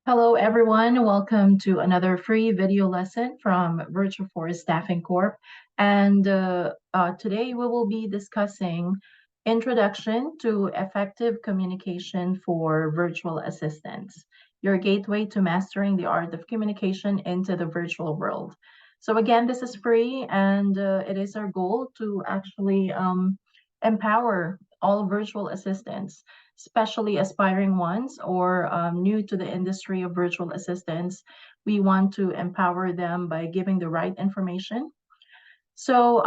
Hello, everyone. Welcome to another free video lesson from Virtuaforce Staffing Corp. And today we will be discussing Introduction to Effective Communication for Virtual Assistants, your gateway to mastering the art of communication into the virtual world. So again, this is free, and it is our goal to actually empower all virtual assistants, especially aspiring ones or new to the industry of virtual assistants. We want to empower them by giving the right information. So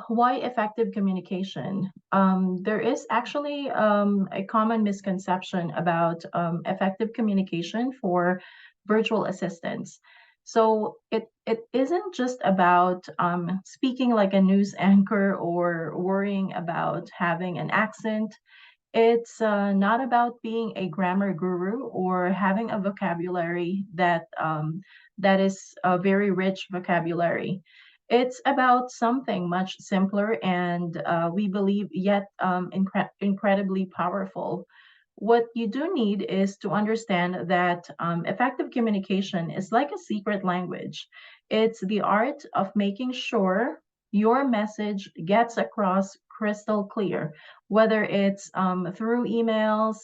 why effective communication? There is actually a common misconception about effective communication for virtual assistants. So it isn't just about speaking like a news anchor or worrying about having an accent. It's not about being a grammar guru or having a vocabulary that is a very rich vocabulary. It's about something much simpler and we believe yet incredibly powerful. What you do need is to understand that effective communication is like a secret language. It's the art of making sure your message gets across crystal clear, whether it's through emails,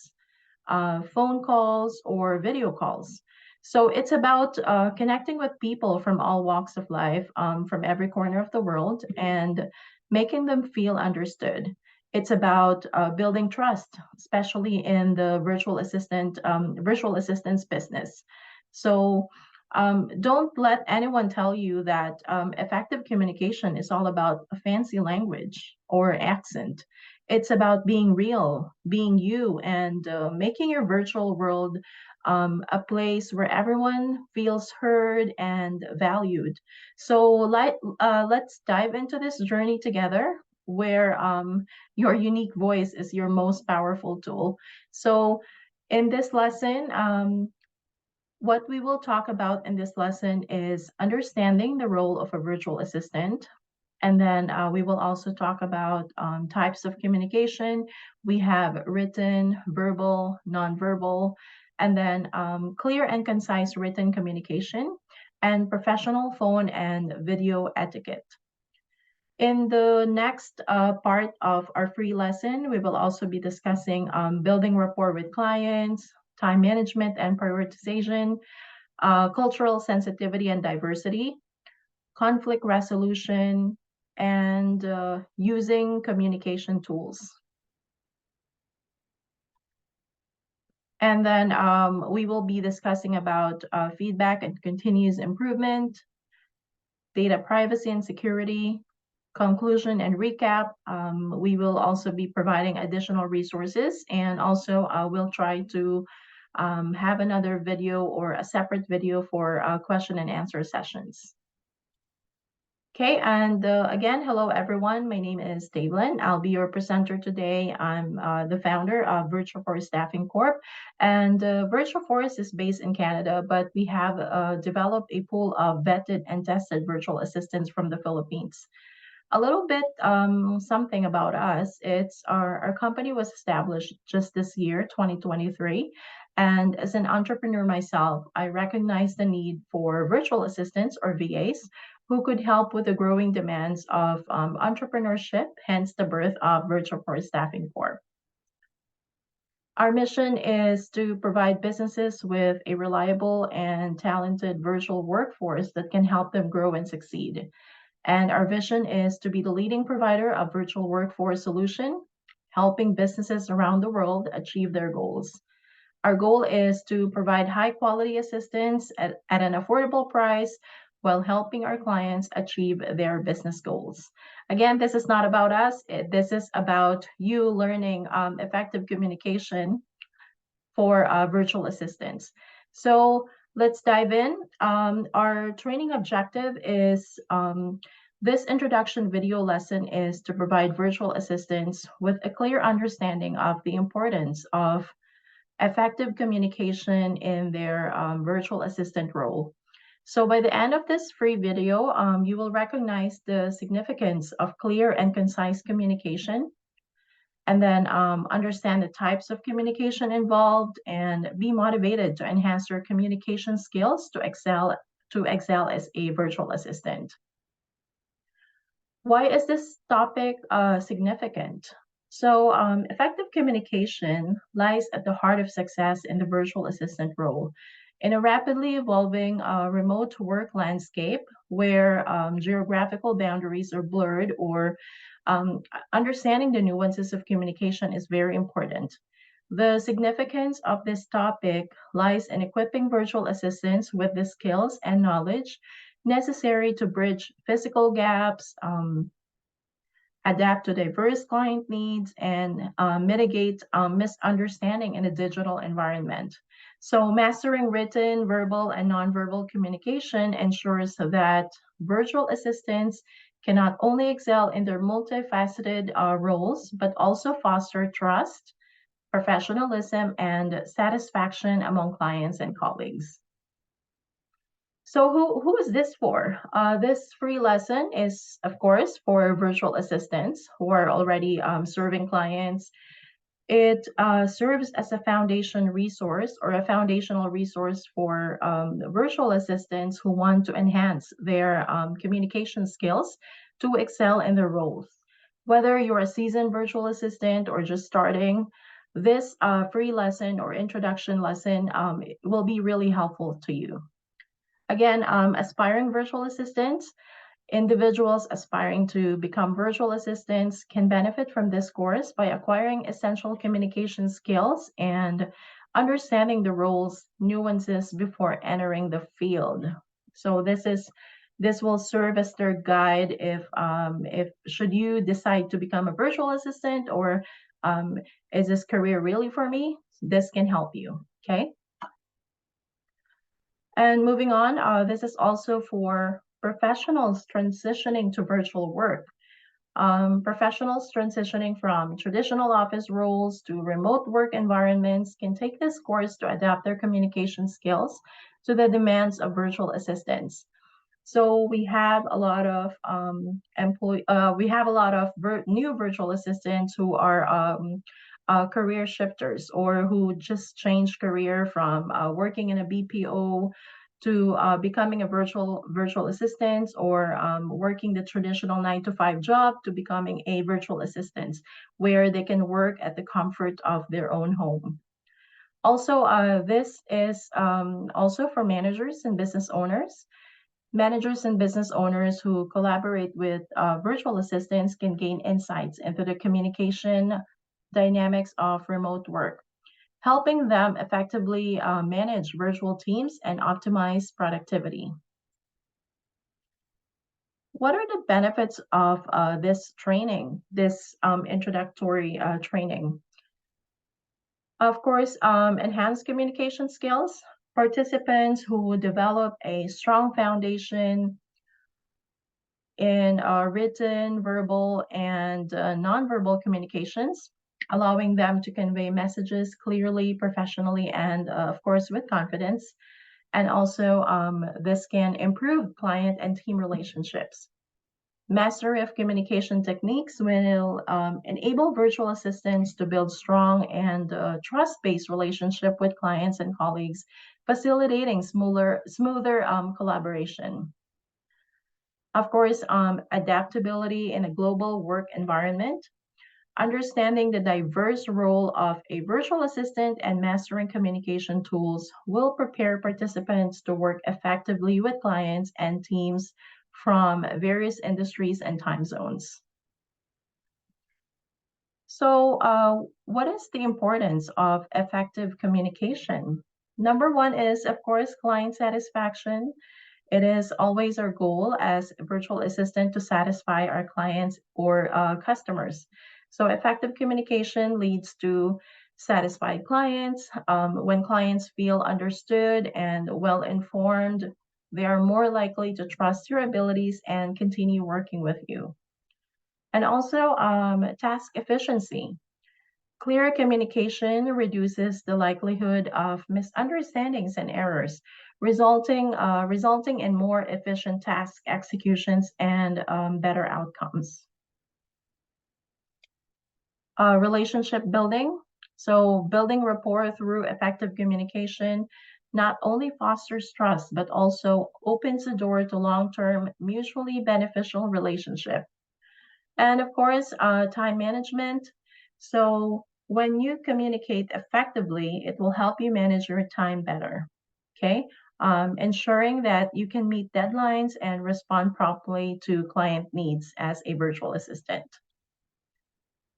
phone calls, or video calls. So it's about connecting with people from all walks of life, from every corner of the world, and making them feel understood. It's about building trust, especially in the virtual assistance business. So don't let anyone tell you that effective communication is all about a fancy language or accent. It's about being real, being you, and making your virtual world a place where everyone feels heard and valued. So let's dive into this journey together where your unique voice is your most powerful tool. So in this lesson, what we will talk about in this lesson is understanding the role of a virtual assistant. And then we will also talk about types of communication. We have written, verbal, nonverbal, and then clear and concise written communication, and professional phone and video etiquette. In the next part of our free lesson, we will also be discussing building rapport with clients, time management and prioritization, cultural sensitivity and diversity, conflict resolution, and using communication tools. And then we will be discussing about feedback and continuous improvement, data privacy and security, conclusion and recap. We will also be providing additional resources, and also we'll try to have another video or a separate video for question and answer sessions. Okay, and again, hello everyone. My name is Daylin. I'll be your presenter today. I'm the founder of Virtuaforce Staffing Corp. And Virtuaforce is based in Canada, but we have developed a pool of vetted and tested virtual assistants from the Philippines. A little bit something about us. It's our company was established just this year, 2023. And as an entrepreneur myself, I recognize the need for virtual assistants or VAs who could help with the growing demands of entrepreneurship, hence the birth of Virtuaforce Staffing Corp. Our mission is to provide businesses with a reliable and talented virtual workforce that can help them grow and succeed. And our vision is to be the leading provider of virtual workforce solution, helping businesses around the world achieve their goals. Our goal is to provide high quality assistance at an affordable price while helping our clients achieve their business goals. Again, this is not about us. This is about you learning effective communication for virtual assistants. So let's dive in. Our training objective is this introduction video lesson is to provide virtual assistants with a clear understanding of the importance of effective communication in their virtual assistant role. So by the end of this free video, you will recognize the significance of clear and concise communication. and then understand the types of communication involved, and be motivated to enhance your communication skills to excel as a virtual assistant. Why is this topic significant? So effective communication lies at the heart of success in the virtual assistant role. In a rapidly evolving remote work landscape where geographical boundaries are blurred, or understanding the nuances of communication is very important. The significance of this topic lies in equipping virtual assistants with the skills and knowledge necessary to bridge physical gaps, adapt to diverse client needs, and mitigate misunderstanding in a digital environment. So mastering written, verbal, and nonverbal communication ensures that virtual assistants can not only excel in their multifaceted roles, but also foster trust, professionalism, and satisfaction among clients and colleagues. So who is this for? This free lesson is, of course, for virtual assistants who are already serving clients. It serves as a foundation resource, or a foundational resource for virtual assistants who want to enhance their communication skills to excel in their roles. Whether you're a seasoned virtual assistant or just starting, this free lesson or introduction lesson will be really helpful to you. Again, aspiring virtual assistants, individuals aspiring to become virtual assistants can benefit from this course by acquiring essential communication skills and understanding the roles nuances before entering the field. So this will serve as their guide if should you decide to become a virtual assistant, or is this career really for me? This can help you. Okay. And moving on, this is also for professionals transitioning to virtual work. Professionals transitioning from traditional office roles to remote work environments can take this course to adapt their communication skills to the demands of virtual assistants. So we have a lot of new virtual assistants who are career shifters, or who just changed career from working in a BPO to becoming a virtual assistant, or working the traditional 9-to-5 job to becoming a virtual assistant, where they can work at the comfort of their own home. Also, this is also for managers and business owners. Managers and business owners who collaborate with virtual assistants can gain insights into the communication dynamics of remote work, helping them effectively manage virtual teams and optimize productivity. What are the benefits of this training, this introductory training? Of course, enhanced communication skills. Participants who develop a strong foundation in written, verbal, and nonverbal communications, allowing them to convey messages clearly, professionally, and of course with confidence. And also this can improve client and team relationships. Mastery of communication techniques will enable virtual assistants to build strong and trust-based relationship with clients and colleagues, facilitating smoother collaboration. Of course, adaptability in a global work environment. Understanding the diverse role of a virtual assistant and mastering communication tools will prepare participants to work effectively with clients and teams from various industries and time zones. So, what is the importance of effective communication? Number one is, of course, client satisfaction. It is always our goal as a virtual assistant to satisfy our clients or customers. So effective communication leads to satisfied clients. When clients feel understood and well informed, they are more likely to trust your abilities and continue working with you. And also task efficiency. Clear communication reduces the likelihood of misunderstandings and errors, resulting in more efficient task executions and better outcomes. Relationship building. So building rapport through effective communication not only fosters trust, but also opens the door to long-term, mutually beneficial relationship. And of course, time management. So when you communicate effectively, it will help you manage your time better. Okay. Ensuring that you can meet deadlines and respond promptly to client needs as a virtual assistant.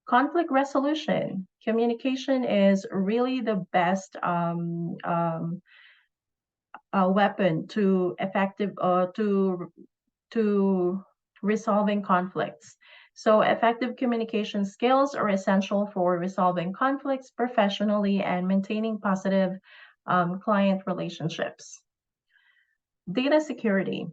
Conflict resolution. Communication is really the best weapon to effective to resolving conflicts. So effective communication skills are essential for resolving conflicts professionally and maintaining positive client relationships. Data security.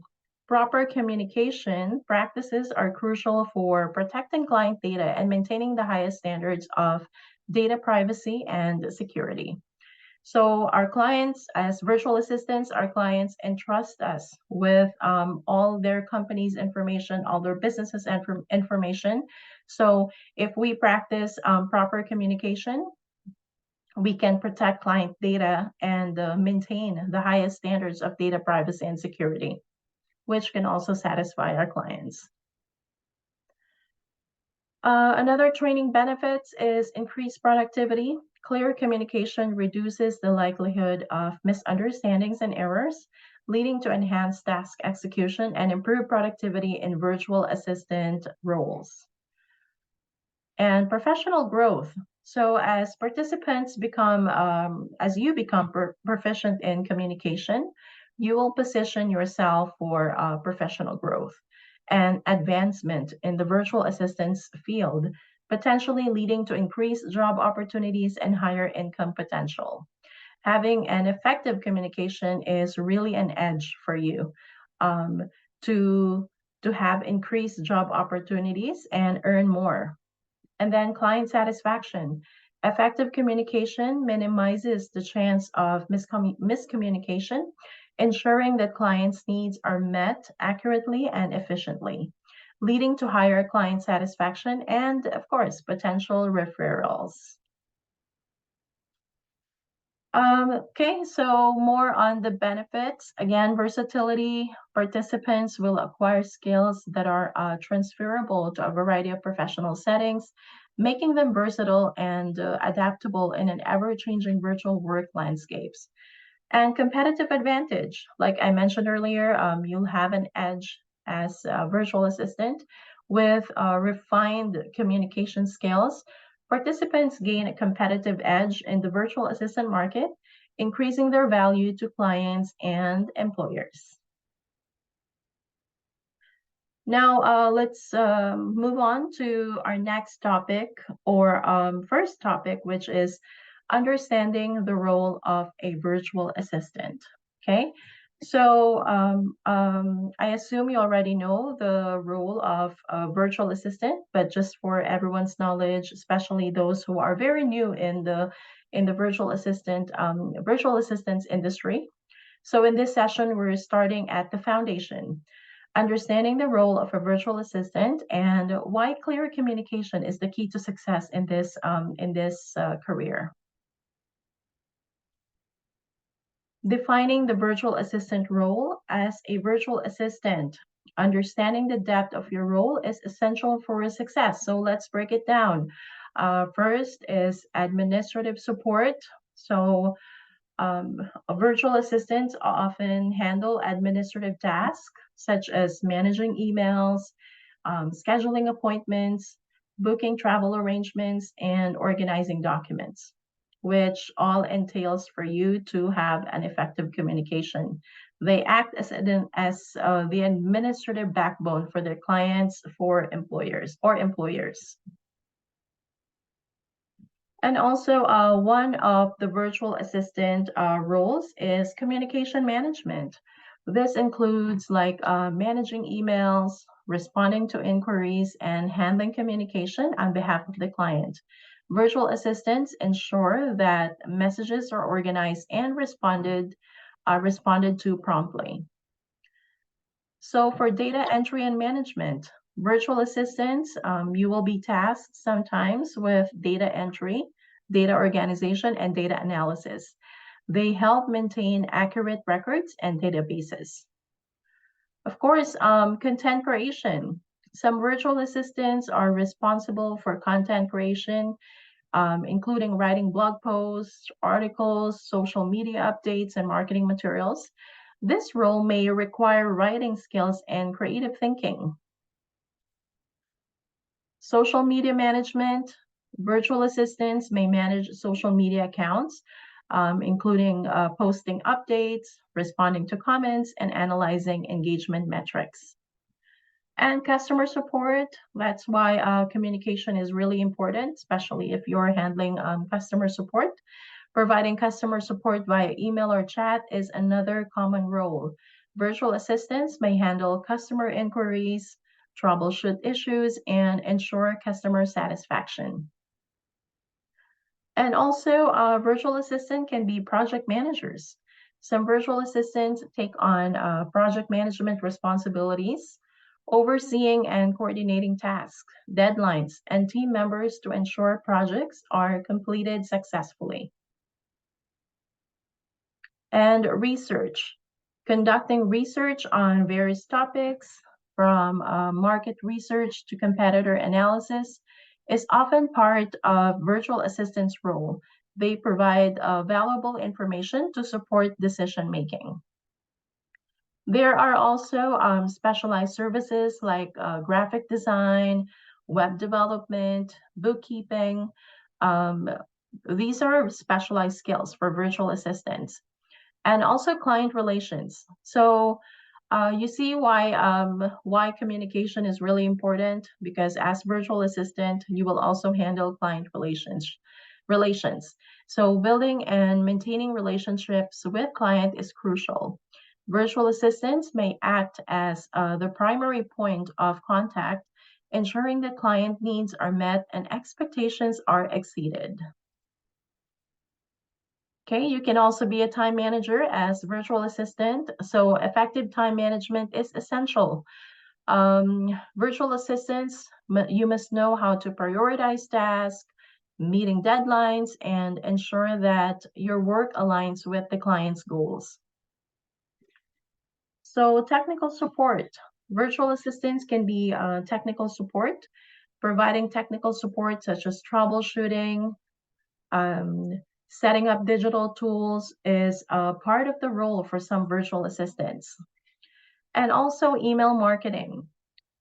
Proper communication practices are crucial for protecting client data and maintaining the highest standards of data privacy and security. So our clients, as virtual assistants, our clients entrust us with all their company's information, all their businesses information. So if we practice proper communication, we can protect client data and maintain the highest standards of data privacy and security, which can also satisfy our clients. Another training benefits is increased productivity. Clear communication reduces the likelihood of misunderstandings and errors, leading to enhanced task execution and improved productivity in virtual assistant roles. And professional growth. So as participants become, as you become proficient in communication, you will position yourself for professional growth and advancement in the virtual assistance field, potentially leading to increased job opportunities and higher income potential. Having an effective communication is really an edge for you um, to, to have increased job opportunities and earn more. And then client satisfaction. Effective communication minimizes the chance of miscommunication, ensuring that clients' needs are met accurately and efficiently, leading to higher client satisfaction and, of course, potential referrals. Okay, so more on the benefits. Again, versatility. Participants will acquire skills that are transferable to a variety of professional settings, making them versatile and adaptable in an ever-changing virtual work landscapes. And competitive advantage, like I mentioned earlier, you'll have an edge as a virtual assistant with refined communication skills. Participants gain a competitive edge in the virtual assistant market, increasing their value to clients and employers. Now, let's move on to our next topic, or first topic, which is understanding the role of a virtual assistant. Okay, so I assume you already know the role of a virtual assistant, but just for everyone's knowledge, especially those who are very new in the virtual assistance industry. So in this session, we're starting at the foundation, understanding the role of a virtual assistant and why clear communication is the key to success in this career. Defining the virtual assistant role. As a virtual assistant, understanding the depth of your role is essential for success. So let's break it down. First is administrative support. So virtual assistants often handle administrative tasks such as managing emails, scheduling appointments, booking travel arrangements, and organizing documents, which all entails for you to have an effective communication. They act as the administrative backbone for their clients, for employers. And also, one of the virtual assistant roles is communication management. This includes like managing emails, responding to inquiries, and handling communication on behalf of the client. Virtual assistants ensure that messages are organized and responded to promptly. So for data entry and management, Virtual assistants, you will be tasked sometimes with data entry, data organization, and data analysis. They help maintain accurate records and databases. Of course, content creation. Some virtual assistants are responsible for content creation, including writing blog posts, articles, social media updates, and marketing materials. This role may require writing skills and creative thinking. Social media management. Virtual assistants may manage social media accounts, including posting updates, responding to comments, and analyzing engagement metrics. And customer support, that's why communication is really important, especially if you're handling customer support. Providing customer support via email or chat is another common role. Virtual assistants may handle customer inquiries, troubleshoot issues, and ensure customer satisfaction. And also, virtual assistant can be project managers. Some virtual assistants take on project management responsibilities, overseeing and coordinating tasks, deadlines, and team members to ensure projects are completed successfully. And research, conducting research on various topics, from market research to competitor analysis, is often part of virtual assistants' role. They provide valuable information to support decision making. There are also specialized services like graphic design, web development, bookkeeping. Um, these are specialized skills for virtual assistants. And also client relations. So you see why communication is really important, because as virtual assistant, you will also handle client relations. So building and maintaining relationships with client is crucial. Virtual assistants may act as the primary point of contact, ensuring that client needs are met and expectations are exceeded. Okay, you can also be a time manager as virtual assistant. So effective time management is essential. Virtual assistants, you must know how to prioritize tasks, meeting deadlines, and ensure that your work aligns with the client's goals. So technical support. Virtual assistants can be technical support, providing technical support such as troubleshooting, setting up digital tools is part of the role for some virtual assistants. And also email marketing.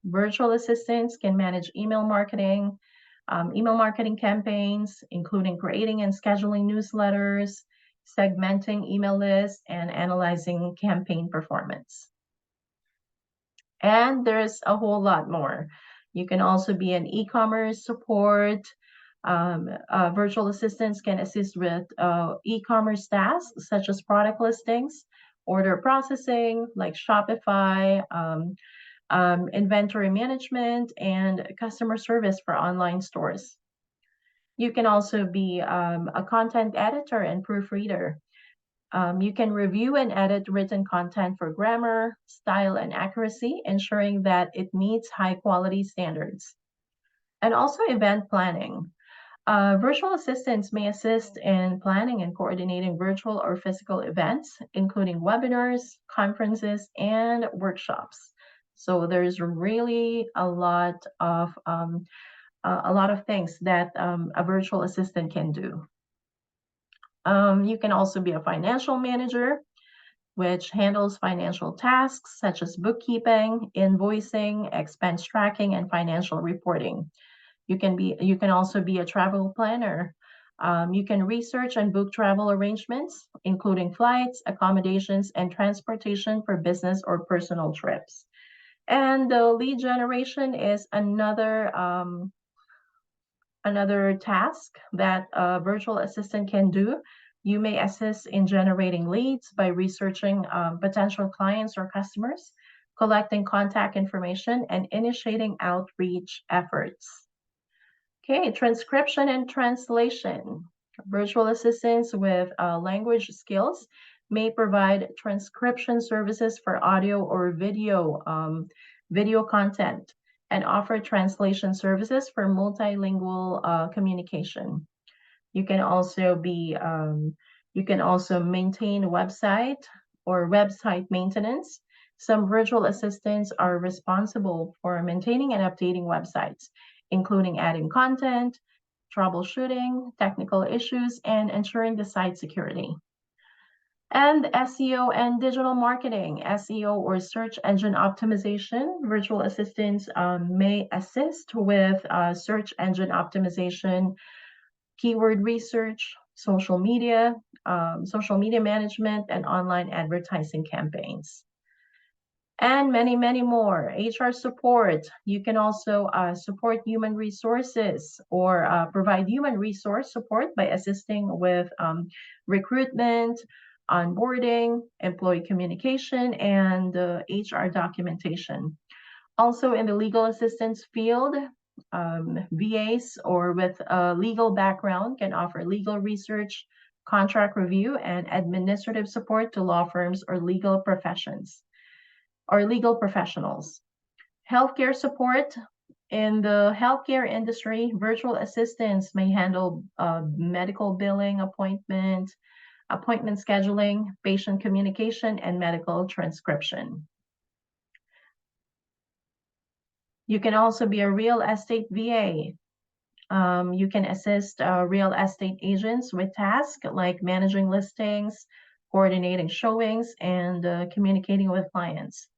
Virtual assistants can manage email marketing campaigns, including creating and scheduling newsletters, segmenting email lists, and analyzing campaign performance. And there's a whole lot more. You can also be an e-commerce support. Virtual assistants can assist with e-commerce tasks such as product listings, order processing like Shopify, inventory management, and customer service for online stores. You can also be a content editor and proofreader. You can review and edit written content for grammar, style, and accuracy, ensuring that it meets high quality standards. And also event planning. Virtual assistants may assist in planning and coordinating virtual or physical events, including webinars, conferences, and workshops. So there's really a lot of things that a virtual assistant can do. You can also be a financial manager, which handles financial tasks such as bookkeeping, invoicing, expense tracking, and financial reporting. You can also be a travel planner. You can research and book travel arrangements, including flights, accommodations, and transportation for business or personal trips. And the lead generation is another task that a virtual assistant can do. You may assist in generating leads by researching potential clients or customers, collecting contact information, and initiating outreach efforts. Okay, transcription and translation. Virtual assistants with language skills may provide transcription services for audio or video content. and offer translation services for multilingual communication. You can also maintain a website or website maintenance. Some virtual assistants are responsible for maintaining and updating websites, including adding content, troubleshooting technical issues, and ensuring the site security. And SEO and digital marketing, SEO or search engine optimization. Virtual assistants may assist with search engine optimization, keyword research, social media management, and online advertising campaigns. And many, many more. HR support. You can also support human resources or provide human resource support by assisting with recruitment, onboarding, employee communication, and HR documentation. Also in the legal assistance field, VAs or with a legal background can offer legal research, contract review, and administrative support to law firms or legal professions or legal professionals. Healthcare support. In the healthcare industry, virtual assistants may handle medical billing, appointment scheduling, patient communication, and medical transcription. You can also be a real estate VA. You can assist real estate agents with tasks like managing listings, coordinating showings, and communicating with clients.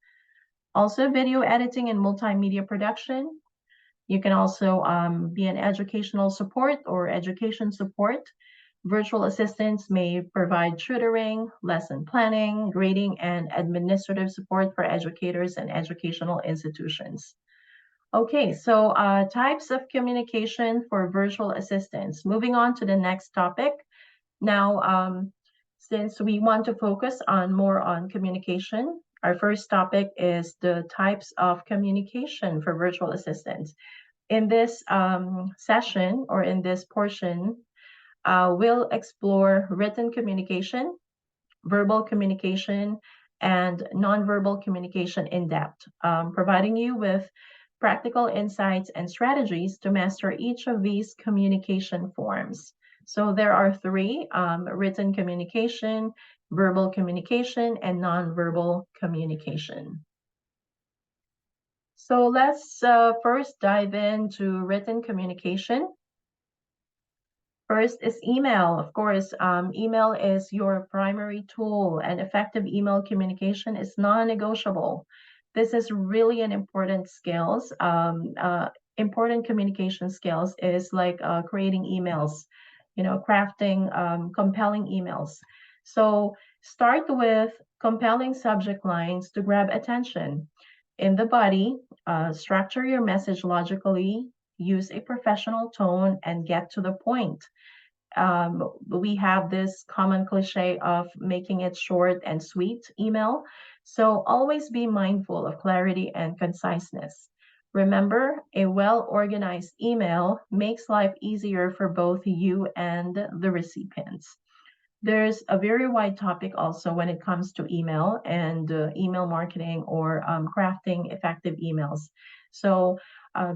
Also, video editing and multimedia production. You can also be an educational support or education support. Virtual assistants may provide tutoring, lesson planning, grading, and administrative support for educators and educational institutions. Okay, so types of communication for virtual assistants. Moving on to the next topic. Now, since we want to focus more on communication, our first topic is the types of communication for virtual assistants. In this session or in this portion, we'll explore written communication, verbal communication, and nonverbal communication in depth, providing you with practical insights and strategies to master each of these communication forms. So there are three: written communication, verbal communication, and nonverbal communication. So let's first dive into written communication. First is email. Of course, email is your primary tool, and effective email communication is non-negotiable. This is really an important skills. Important communication skills is like creating emails, crafting compelling emails. So start with compelling subject lines to grab attention. In the body, structure your message logically, use a professional tone, and get to the point. We have this common cliche of making it short and sweet email. So always be mindful of clarity and conciseness. Remember, a well-organized email makes life easier for both you and the recipients. There's a very wide topic also when it comes to email and email marketing or crafting effective emails. So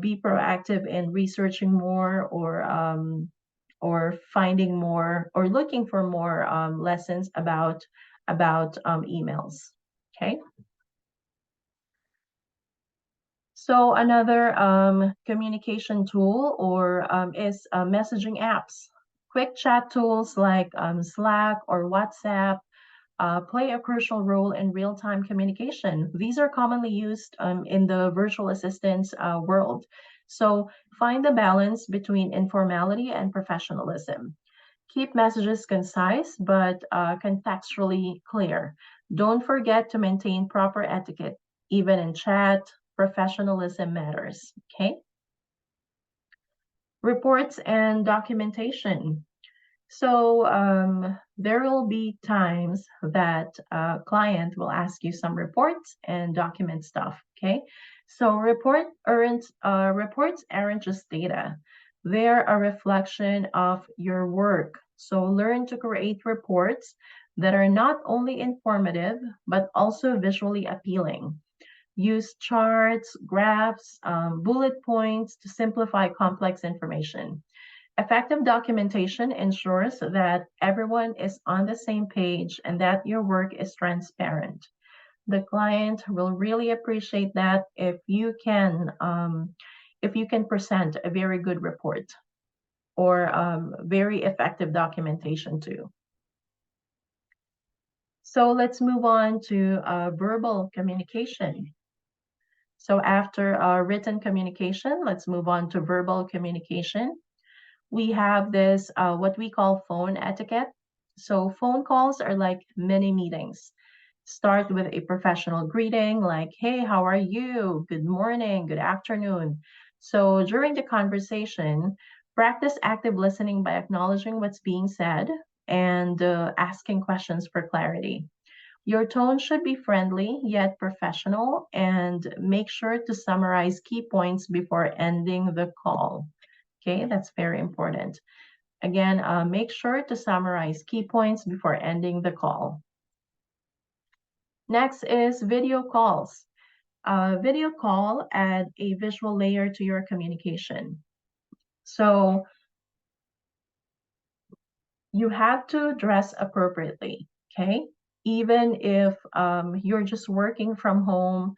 be proactive in researching more or finding more or looking for more lessons about emails. Okay. So another communication tool or is messaging apps. Quick chat tools like Slack or WhatsApp play a crucial role in real-time communication. These are commonly used in the virtual assistance world. So find the balance between informality and professionalism. Keep messages concise but contextually clear. Don't forget to maintain proper etiquette. Even in chat, professionalism matters, okay? Reports and documentation. So there will be times that a client will ask you some reports and document stuff, okay? So reports aren't just data. They're a reflection of your work. So learn to create reports that are not only informative, but also visually appealing. Use charts, graphs, bullet points to simplify complex information. Effective documentation ensures that everyone is on the same page and that your work is transparent. The client will really appreciate that if you can present a very good report or very effective documentation too. So let's move on to verbal communication. So after written communication, let's move on to verbal communication. We have this, what we call phone etiquette. So phone calls are like mini meetings. Start with a professional greeting like, hey, how are you? Good morning, good afternoon. So during the conversation, practice active listening by acknowledging what's being said and asking questions for clarity. Your tone should be friendly yet professional, and make sure to summarize key points before ending the call. Okay, that's very important. Again, make sure to summarize key points before ending the call. Next is video calls. Video call add a visual layer to your communication. So you have to dress appropriately, okay? Even if you're just working from home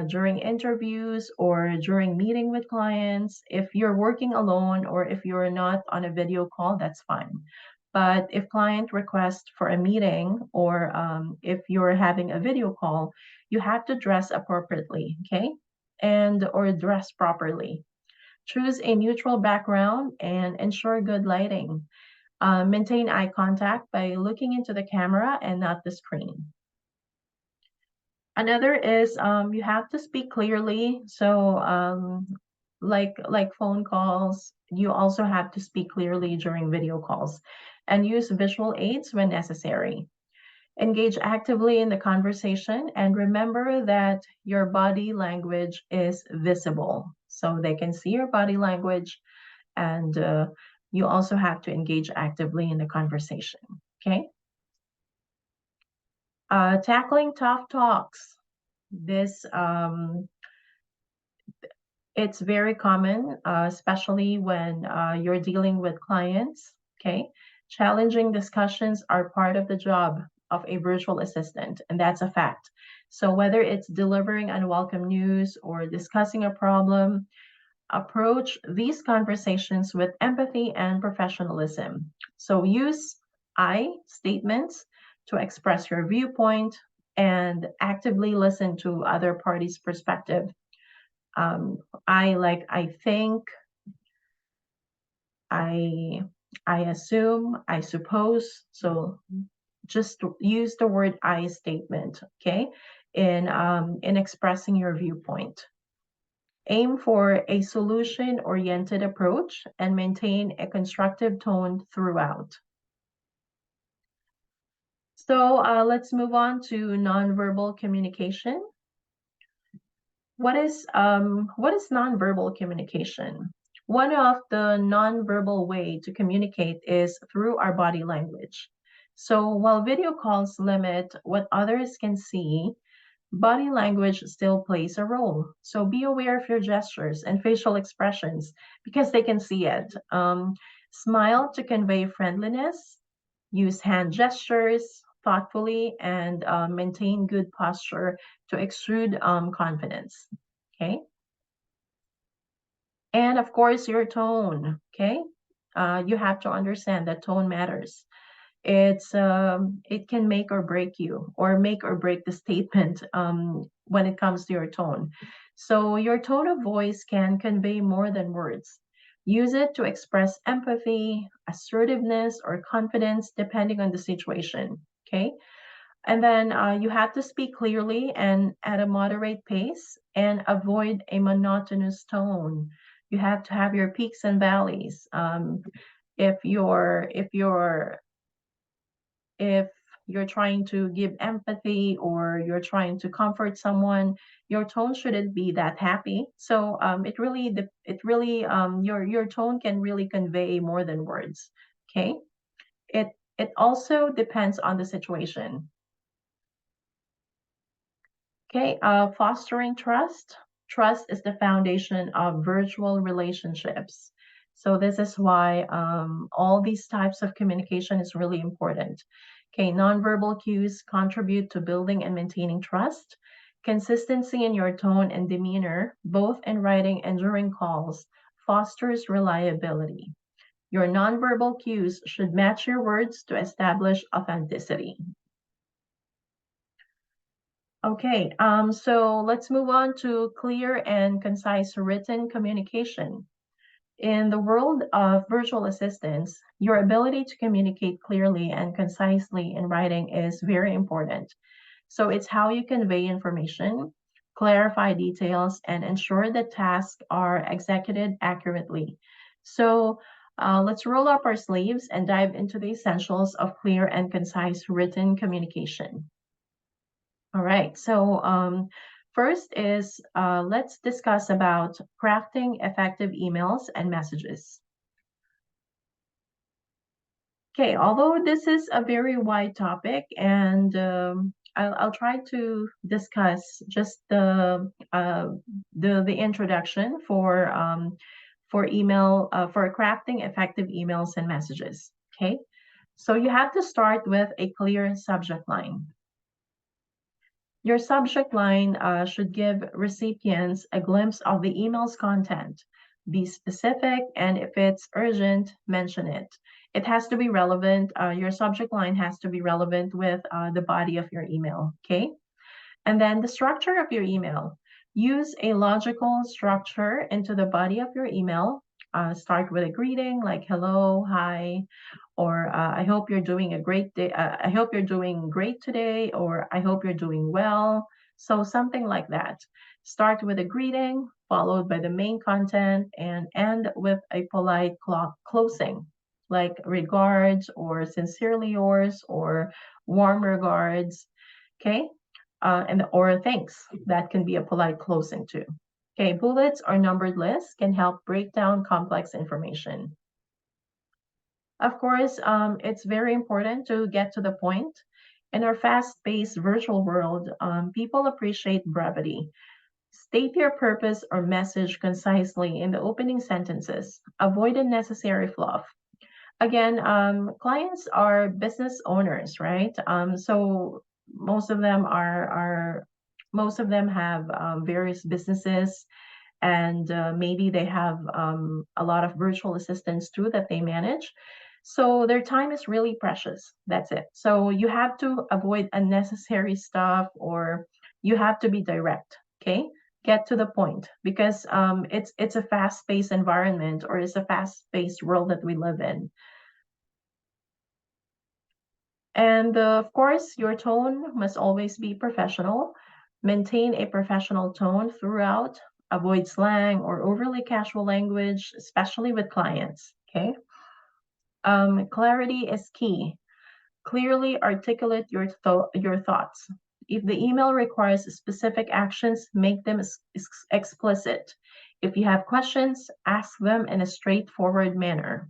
during interviews or during meeting with clients, if you're working alone or if you're not on a video call, that's fine. But if client requests for a meeting or if you're having a video call, you have to dress appropriately, okay? And or dress properly. Choose a neutral background and ensure good lighting. Maintain eye contact by looking into the camera and not the screen. Another is you have to speak clearly. So like phone calls, you also have to speak clearly during video calls and use visual aids when necessary. Engage actively in the conversation and remember that your body language is visible. So they can see your body language and you also have to engage actively in the conversation, okay? Tackling tough talks. This, it's very common, especially when you're dealing with clients, okay? Challenging discussions are part of the job of a virtual assistant, and that's a fact. So whether it's delivering unwelcome news or discussing a problem, approach these conversations with empathy and professionalism. So use I statements to express your viewpoint and actively listen to other parties' perspective. I think, I assume, I suppose. So just use the word I statement, okay, in expressing your viewpoint. Aim for a solution-oriented approach and maintain a constructive tone throughout. So let's move on to nonverbal communication. What is nonverbal communication? One of the nonverbal way to communicate is through our body language. So while video calls limit what others can see, body language still plays a role. So be aware of your gestures and facial expressions because they can see it. Smile to convey friendliness, use hand gestures thoughtfully, and maintain good posture to exude confidence. Okay. And of course, your tone. Okay. You have to understand that tone matters. It can make or break you or make or break the statement when it comes to your tone. So your tone of voice can convey more than words. Use it to express empathy, assertiveness, or confidence depending on the situation. Okay. And then you have to speak clearly and at a moderate pace and avoid a monotonous tone. You have to have your peaks and valleys. If you're trying to give empathy or you're trying to comfort someone, your tone shouldn't be that happy. So your tone can really convey more than words. Okay. It also depends on the situation. Okay, fostering trust. Trust is the foundation of virtual relationships. So this is why all these types of communication is really important. Okay, nonverbal cues contribute to building and maintaining trust. Consistency in your tone and demeanor, both in writing and during calls, fosters reliability. Your nonverbal cues should match your words to establish authenticity. Okay, so let's move on to clear and concise written communication. In the world of virtual assistants, your ability to communicate clearly and concisely in writing is very important. So it's how you convey information, clarify details, and ensure that tasks are executed accurately. So let's roll up our sleeves and dive into the essentials of clear and concise written communication. All right, so first is let's discuss about crafting effective emails and messages. Okay, although this is a very wide topic, and I'll try to discuss just the introduction for email for crafting effective emails and messages. Okay, so you have to start with a clear subject line. Your subject line should give recipients a glimpse of the email's content. Be specific, and if it's urgent, mention it. It has to be relevant. Your subject line has to be relevant with the body of your email, okay? And then the structure of your email. Use a logical structure into the body of your email. Start with a greeting like hello, hi, or I hope you're doing a great day. I hope you're doing great today, or I hope you're doing well. So something like that. Start with a greeting, followed by the main content, and end with a polite closing, like regards, or sincerely yours, or warm regards. Okay, and or thanks. That can be a polite closing too. Okay, bullets or numbered lists can help break down complex information. Of course, it's very important to get to the point. In our fast-paced virtual world, people appreciate brevity. State your purpose or message concisely in the opening sentences. Avoid unnecessary fluff. Again, clients are business owners, right? So most of them most of them have various businesses, and maybe they have a lot of virtual assistants too that they manage. So their time is really precious. That's it. So you have to avoid unnecessary stuff, or you have to be direct. Okay, get to the point, because it's a fast-paced environment, or it's a fast-paced world that we live in. And of course, your tone must always be professional. Maintain a professional tone throughout. Avoid slang or overly casual language, especially with clients. Okay. Clarity is key. Clearly articulate your thoughts. If the email requires specific actions, make them explicit. If you have questions, ask them in a straightforward manner.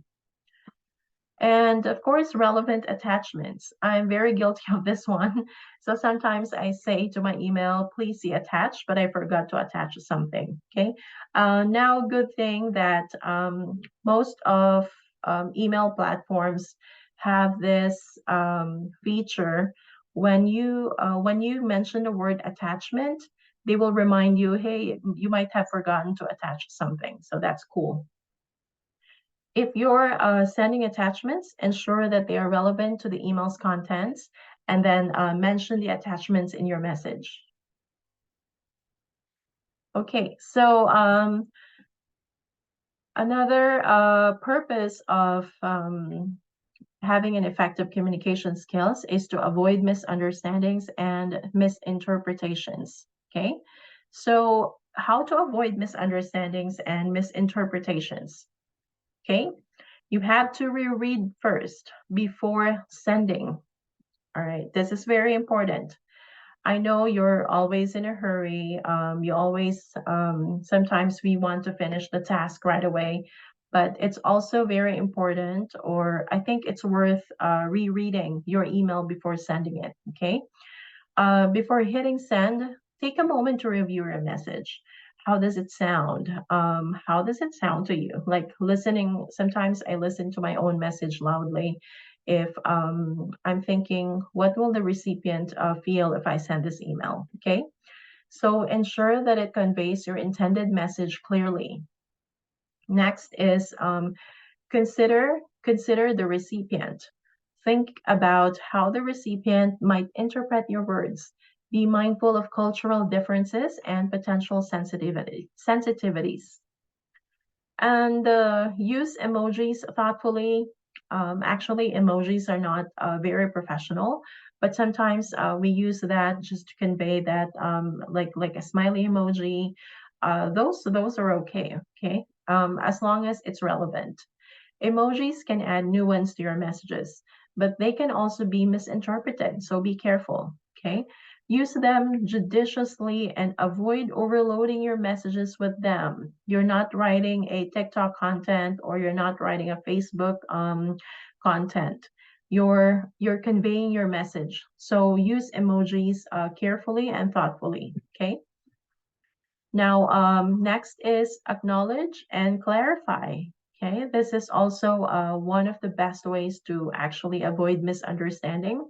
And of course, relevant attachments. I'm very guilty of this one. So sometimes I say to my email, please see attached, but I forgot to attach something. Okay. Now, good thing that most of email platforms have this feature. When you mention the word attachment, they will remind you, hey, you might have forgotten to attach something. So that's cool. If you're sending attachments, ensure that they are relevant to the email's contents, and then mention the attachments in your message. Okay, so another purpose of having an effective communication skills is to avoid misunderstandings and misinterpretations. Okay, so how to avoid misunderstandings and misinterpretations? Okay, you have to reread first before sending. All right, this is very important. I know you're always in a hurry. You always, sometimes we want to finish the task right away, but it's also very important, or I think it's worth rereading your email before sending it, okay? Before hitting send, take a moment to review your message. How does it sound? How does it sound to you? Like listening, sometimes I listen to my own message loudly. If I'm thinking, what will the recipient feel if I send this email? Okay. So ensure that it conveys your intended message clearly. Next is consider the recipient. Think about how the recipient might interpret your words. Be mindful of cultural differences and potential sensitivities. And use emojis thoughtfully. Actually, emojis are not very professional, but sometimes we use that just to convey that, like a smiley emoji. Those are okay. Okay, as long as it's relevant. Emojis can add nuance to your messages, but they can also be misinterpreted, so be careful, okay? Use them judiciously and avoid overloading your messages with them. You're not writing a TikTok content or you're not writing a Facebook content. You're conveying your message. So use emojis carefully and thoughtfully, okay? Now, next is acknowledge and clarify. Okay, this is also one of the best ways to actually avoid misunderstanding.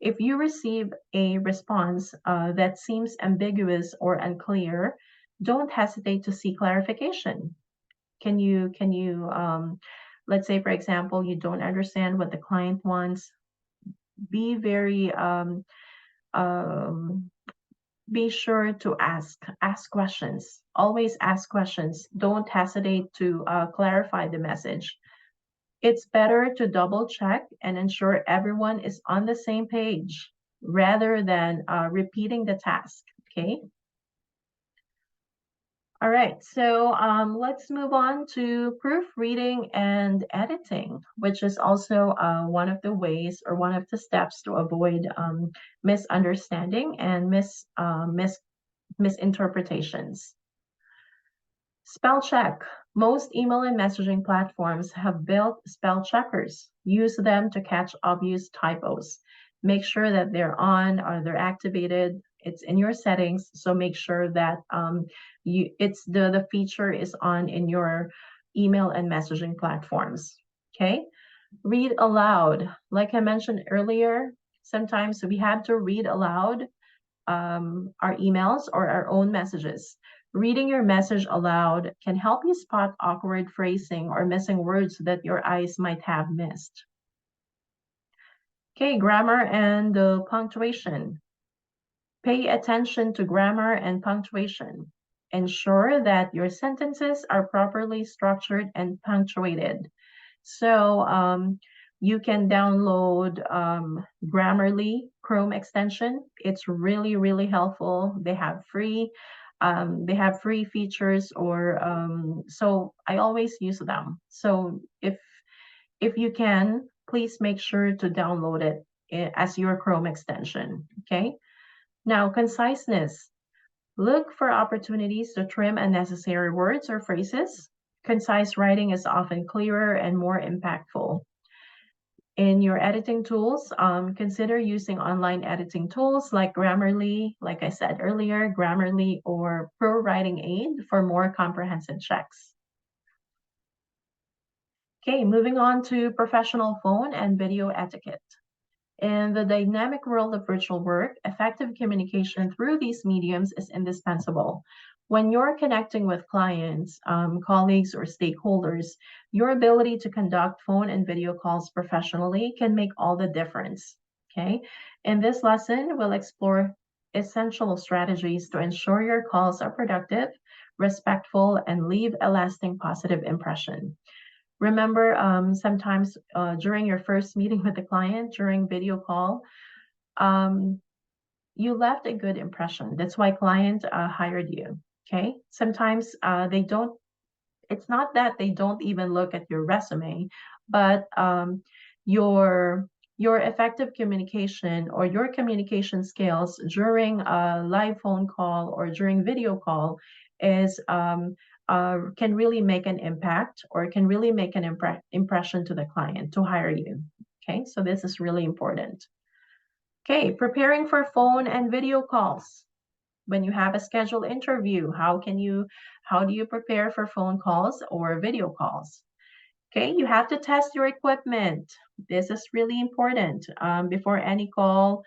If you receive a response that seems ambiguous or unclear, don't hesitate to seek clarification. Can you, let's say, for example, you don't understand what the client wants, be very um, be sure to ask questions. Always ask questions. Don't hesitate to clarify the message. It's better to double check and ensure everyone is on the same page rather than repeating the task. Okay. All right, so let's move on to proofreading and editing, which is also one of the ways or one of the steps to avoid misunderstanding and misinterpretations. Spell check. Most email and messaging platforms have built spell checkers. Use them to catch obvious typos. Make sure that they're on or they're activated. It's in your settings, so make sure that the feature is on in your email and messaging platforms. Okay. Read aloud. Like I mentioned earlier, sometimes we have to read aloud our emails or our own messages. Reading your message aloud can help you spot awkward phrasing or missing words that your eyes might have missed. Okay, grammar and punctuation. Pay attention to grammar and punctuation. Ensure that your sentences are properly structured and punctuated. So you can download Grammarly Chrome extension. It's really, really helpful. They have free features, or so I always use them. So if you can, please make sure to download it as your Chrome extension. Okay. Now, conciseness. Look for opportunities to trim unnecessary words or phrases. Concise writing is often clearer and more impactful. In your editing tools, consider using online editing tools like Grammarly, like I said earlier, Grammarly or Pro Writing Aid for more comprehensive checks. Okay, moving on to professional phone and video etiquette. In the dynamic world of virtual work, effective communication through these mediums is indispensable. When you're connecting with clients, colleagues, or stakeholders, your ability to conduct phone and video calls professionally can make all the difference. Okay. In this lesson, we'll explore essential strategies to ensure your calls are productive, respectful, and leave a lasting positive impression. Remember, sometimes during your first meeting with the client, during video call, you left a good impression. That's why client hired you. Okay. Sometimes they don't, it's not that they don't even look at your resume, but your effective communication or your communication skills during a live phone call or during video call is can really make an impact or can really make an impression to the client to hire you. Okay, so this is really important. Okay, preparing for phone and video calls. when you have a scheduled interview, how do you prepare for phone calls or video calls? Okay, you have to test your equipment. This is really important. Before any call,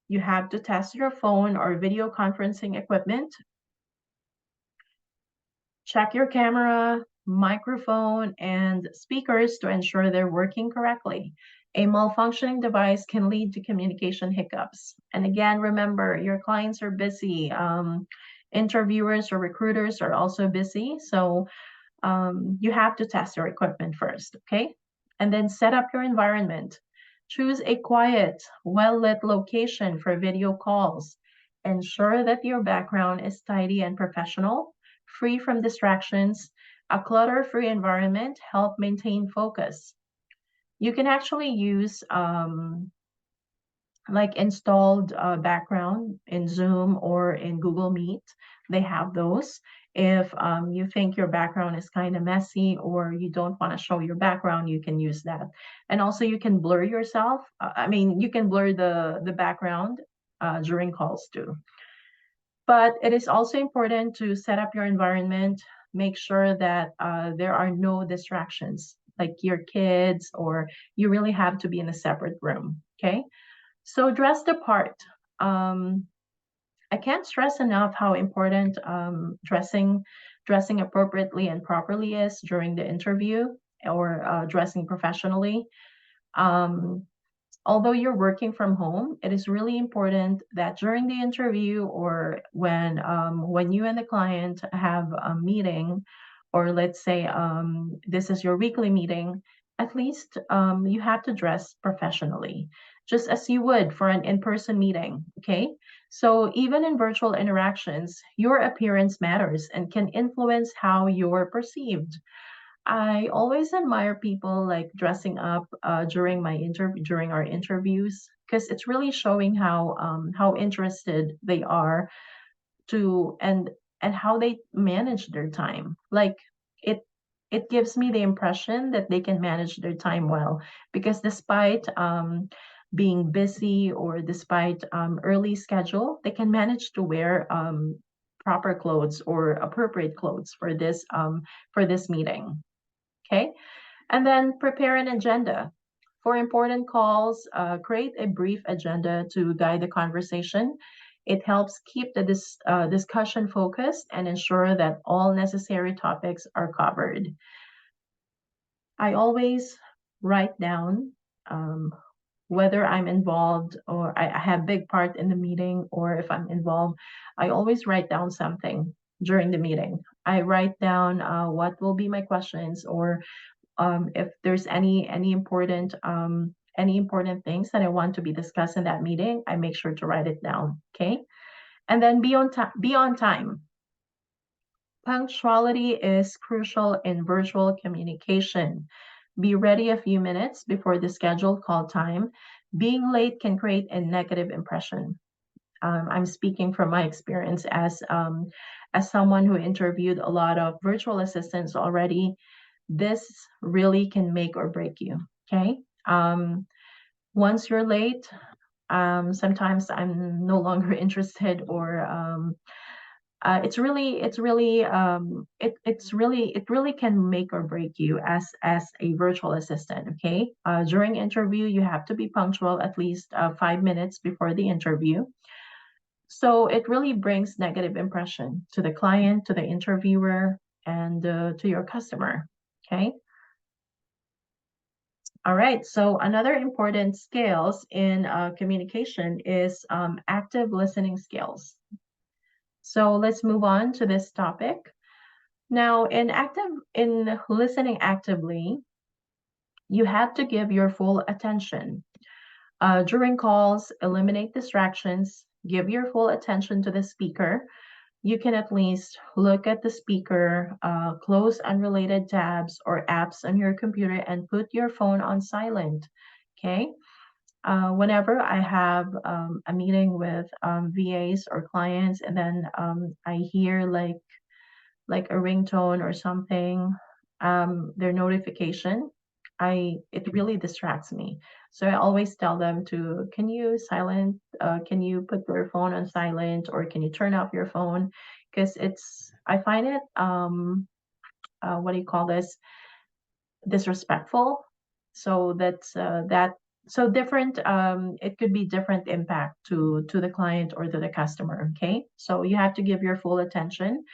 you have to test your phone or video conferencing equipment. Check your camera, microphone, and speakers to ensure they're working correctly. A malfunctioning device can lead to communication hiccups. And again, remember, your clients are busy. Interviewers or recruiters are also busy. So you have to test your equipment first, okay? And then set up your environment. Choose a quiet, well-lit location for video calls. Ensure that your background is tidy and professional, free from distractions. A clutter-free environment helps maintain focus. You can actually use like installed background in Zoom or in Google Meet. They have those. If you think your background is kind of messy or you don't want to show your background, you can use that. And also you can blur yourself. You can blur the background during calls too. But it is also important to set up your environment, make sure that there are no distractions, like your kids, or you really have to be in a separate room, okay? So dress the part. I can't stress enough how important dressing appropriately and properly is during the interview, or dressing professionally. Although you're working from home, it is really important that during the interview, or when you and the client have a meeting, or let's say this is your weekly meeting, at least you have to dress professionally, just as you would for an in-person meeting, okay? So even in virtual interactions, your appearance matters and can influence how you're perceived. I always admire people like dressing up during our interviews, because it's really showing how interested they are to and how they manage their time. Like it it gives me the impression that they can manage their time well, because despite being busy, or despite early schedule, they can manage to wear proper clothes or appropriate clothes for this meeting. Okay, and then prepare an agenda. For important calls, create a brief agenda to guide the conversation. It helps keep the discussion focused and ensure that all necessary topics are covered. I always write down whether I'm involved, or I have big part in the meeting, or if I'm involved, I always write down something during the meeting. I write down what will be my questions, or if there's any important things that I want to be discussed in that meeting, I make sure to write it down. Okay, and then be on time. Punctuality is crucial in virtual communication. Be ready a few minutes before the scheduled call time. Being late can create a negative impression. I'm speaking from my experience as someone who interviewed a lot of virtual assistants already. This really can make or break you, okay? Once you're late, sometimes I'm no longer interested, or it really can make or break you as a virtual assistant, okay? During interview, you have to be punctual at least 5 minutes before the interview. So it really brings negative impression to the client, to the interviewer, and to your customer, okay? All right, so another important skills in communication is active listening skills. So let's move on to this topic. Now, in listening actively, you have to give your full attention. During calls, eliminate distractions, give your full attention to the speaker. You can at least look at the speaker, close unrelated tabs or apps on your computer, and put your phone on silent, okay? Whenever I have a meeting with VAs or clients, and then I hear like a ringtone or something, their notification, it really distracts me. So I always tell them to, can you put your phone on silent, or can you turn off your phone? Because I find it, what do you call this? Disrespectful. So so different, it could be different impact to the client or to the customer. Okay. So you have to give your full attention,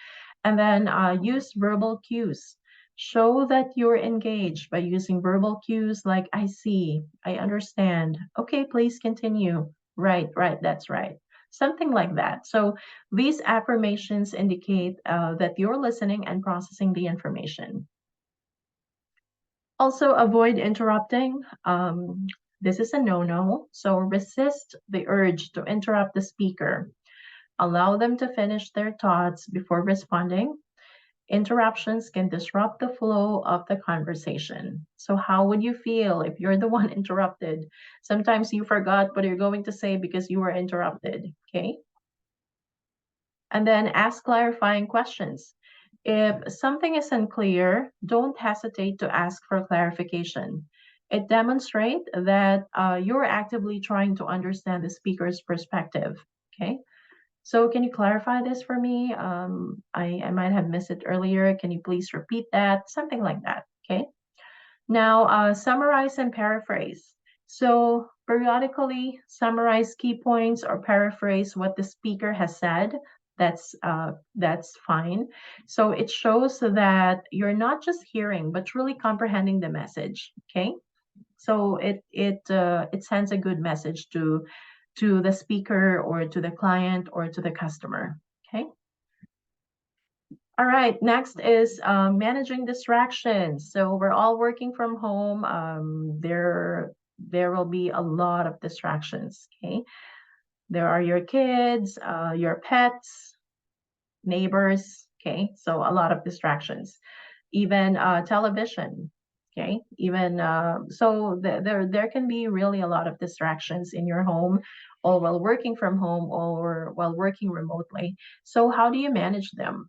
and then use verbal cues. Show that you're engaged by using verbal cues like, I see, I understand. Okay, please continue. Right, right, that's right. Something like that. So these affirmations indicate that you're listening and processing the information. Also, avoid interrupting. This is a no-no. So resist the urge to interrupt the speaker. Allow them to finish their thoughts before responding. Interruptions can disrupt the flow of the conversation. So how would you feel if you're the one interrupted? Sometimes you forgot what you're going to say because you were interrupted, okay? And then ask clarifying questions. If something is unclear, don't hesitate to ask for clarification. It demonstrates that you're actively trying to understand the speaker's perspective, okay? So can you clarify this for me? I might have missed it earlier. Can you please repeat that? Something like that, okay? Now, summarize and paraphrase. So periodically summarize key points or paraphrase what the speaker has said. That's fine. So it shows that you're not just hearing, but truly comprehending the message, okay? So it sends a good message to the speaker or to the client or to the customer. Okay. All right. Next is managing distractions. So we're all working from home. There will be a lot of distractions. Okay. There are your kids, your pets, neighbors. Okay. So a lot of distractions, even television. Okay. Even so there can be really a lot of distractions in your home, or while working from home, or while working remotely. So how do you manage them?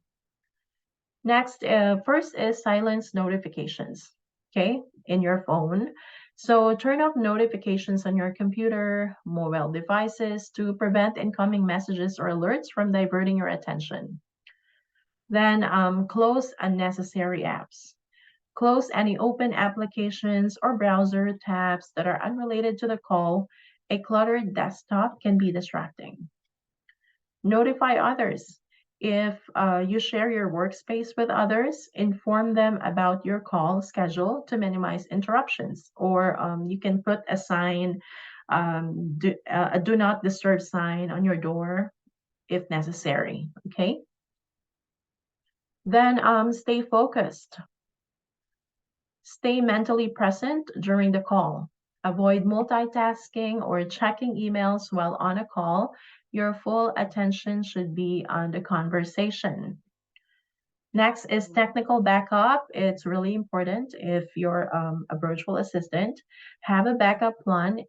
Next, first is silence notifications, okay, in your phone. So turn off notifications on your computer, mobile devices to prevent incoming messages or alerts from diverting your attention. Then close unnecessary apps. Close any open applications or browser tabs that are unrelated to the call. A cluttered desktop can be distracting. Notify others. If you share your workspace with others, inform them about your call schedule to minimize interruptions. Or you can put a sign, a do not disturb sign on your door if necessary, okay? Then stay focused. Stay mentally present during the call. Avoid multitasking or checking emails while on a call. Your full attention should be on the conversation. Next is technical backup. It's really important if you're a virtual assistant. Have a backup plan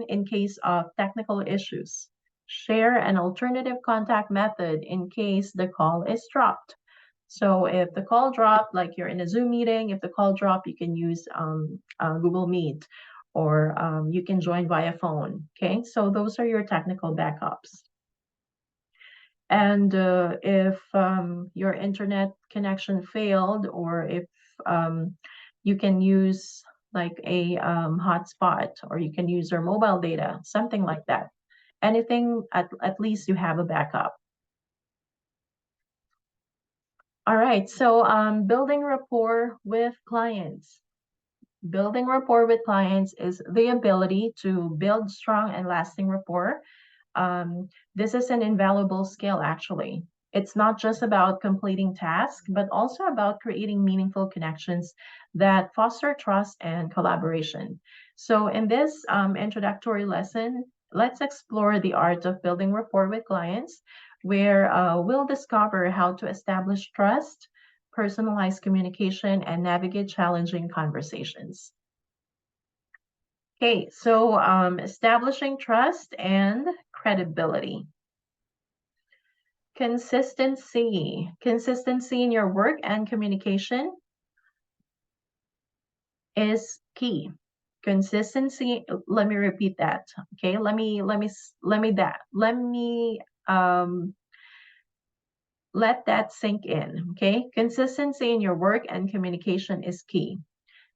in case of technical issues. Share an alternative contact method in case the call is dropped. So if the call dropped, like you're in a Zoom meeting, if the call dropped, you can use Google Meet, or you can join via phone. Okay, so those are your technical backups. And if your internet connection failed, or if you can use like a hotspot, or you can use your mobile data, something like that. Anything, at least you have a backup. All right, so building rapport with clients. Building rapport with clients is the ability to build strong and lasting rapport. This is an invaluable skill, actually. It's not just about completing tasks, but also about creating meaningful connections that foster trust and collaboration. So in this introductory lesson, let's explore the art of building rapport with clients, where we'll discover how to establish trust, personalize communication, and navigate challenging conversations. Okay, so establishing trust and credibility. Consistency in your work and communication. is key. Consistency, let me repeat that. Okay, let that sink in. Okay, consistency in your work and communication is key.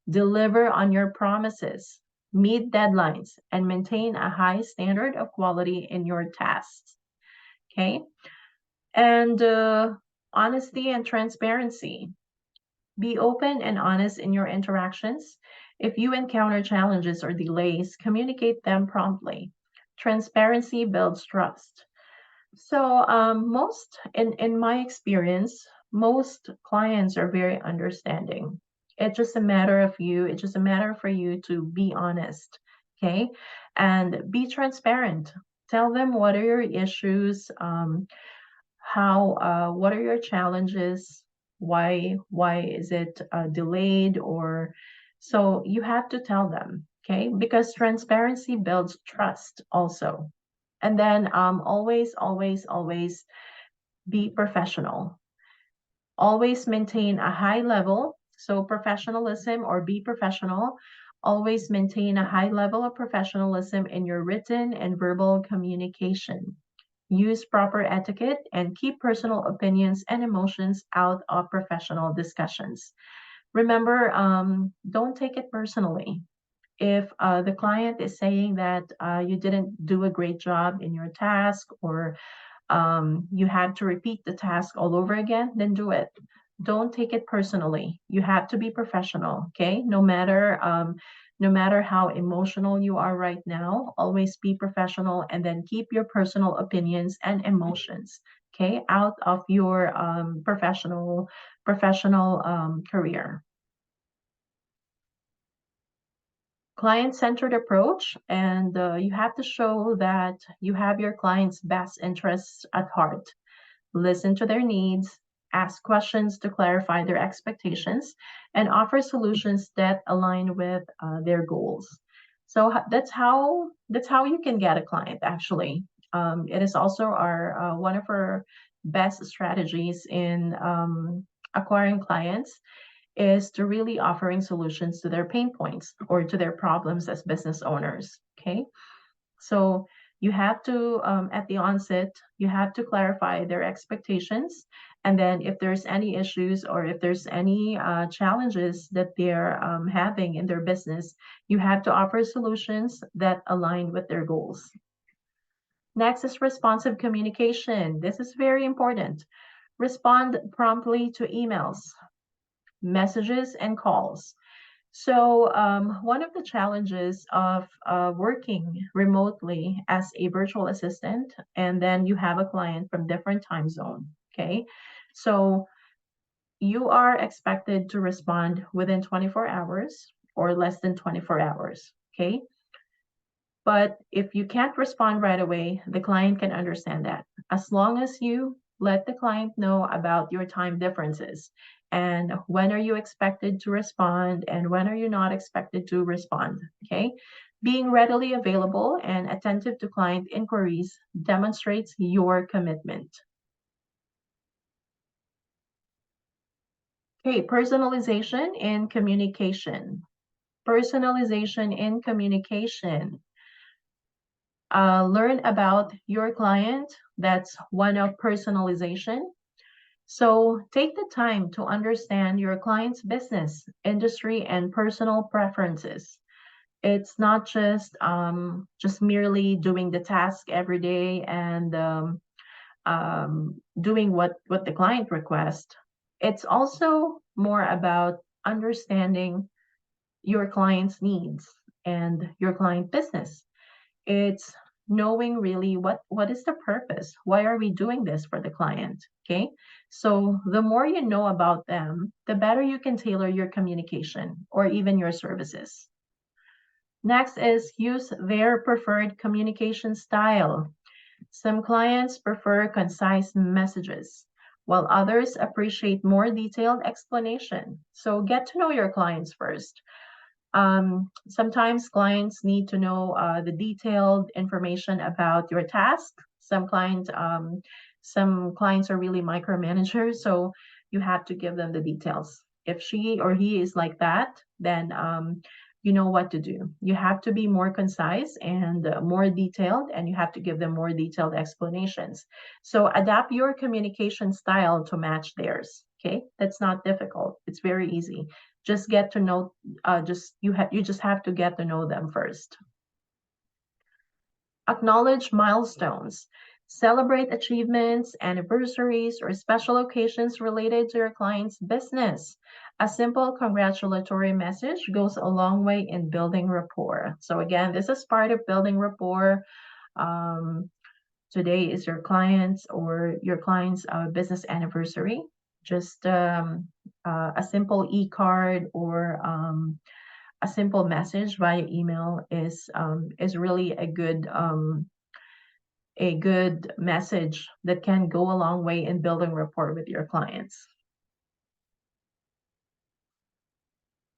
Deliver on your promises, meet deadlines, and maintain a high standard of quality in your tasks. Okay, and honesty and transparency. Be open and honest in your interactions. If you encounter challenges or delays, communicate them promptly. Transparency builds trust. So, in my experience, most clients are very understanding. It's just a matter of you. It's just a matter for you to be honest, okay, and be transparent. Tell them what are your issues, what are your challenges, why is it delayed, or so you have to tell them, okay, because transparency builds trust also. And then always be professional. Always maintain a high level. So professionalism, or be professional. Always maintain a high level of professionalism in your written and verbal communication. Use proper etiquette and keep personal opinions and emotions out of professional discussions. Remember, don't take it personally. If the client is saying that you didn't do a great job in your task, or you had to repeat the task all over again, then do it. Don't take it personally. You have to be professional, okay? No matter how emotional you are right now, always be professional, and then keep your personal opinions and emotions, okay, out of your professional career. Client-centered approach, and you have to show that you have your client's best interests at heart. Listen to their needs, ask questions to clarify their expectations, and offer solutions that align with their goals. So that's how you can get a client. Actually, it is also our one of our best strategies in acquiring clients, is to really offering solutions to their pain points or to their problems as business owners. Okay, so you have to, at the onset, you have to clarify their expectations. And then if there's any issues, or if there's any challenges that they're having in their business, you have to offer solutions that align with their goals. Next is responsive communication. This is very important. Respond promptly to emails, messages, and calls. So one of the challenges of working remotely as a virtual assistant, and then you have a client from different time zone, okay? So you are expected to respond within 24 hours or less than 24 hours, okay? But if you can't respond right away, the client can understand that. As long as you let the client know about your time differences, and when are you expected to respond and when are you not expected to respond, okay? Being readily available and attentive to client inquiries demonstrates your commitment. Okay, personalization in communication. Personalization in communication. Learn about your client. That's one of personalization. So take the time to understand your client's business, industry, and personal preferences. It's not just merely doing the task every day and doing what the client requests. It's also more about understanding your client's needs and your client business. It's knowing really what is the purpose, why are we doing this for the client, okay? So the more you know about them, the better you can tailor your communication or even your services. Next is use their preferred communication style. Some clients prefer concise messages, while others appreciate more detailed explanation. So get to know your clients first. Sometimes clients need to know the detailed information about your task. Some clients are really micromanagers, so you have to give them the details. if she or he is like that, then you know what to do. You have to be more concise and more detailed, and you have to give them more detailed explanations. So adapt your communication style to match theirs. Okay, that's not difficult. It's very easy. Just get to know. You just have to get to know them first. Acknowledge milestones. Celebrate achievements, anniversaries, or special occasions related to your client's business. A simple congratulatory message goes a long way in building rapport. So again, this is part of building rapport. Um, Today is your client's business anniversary. Just a simple e-card or a simple message via email is really a good message that can go a long way in building rapport with your clients.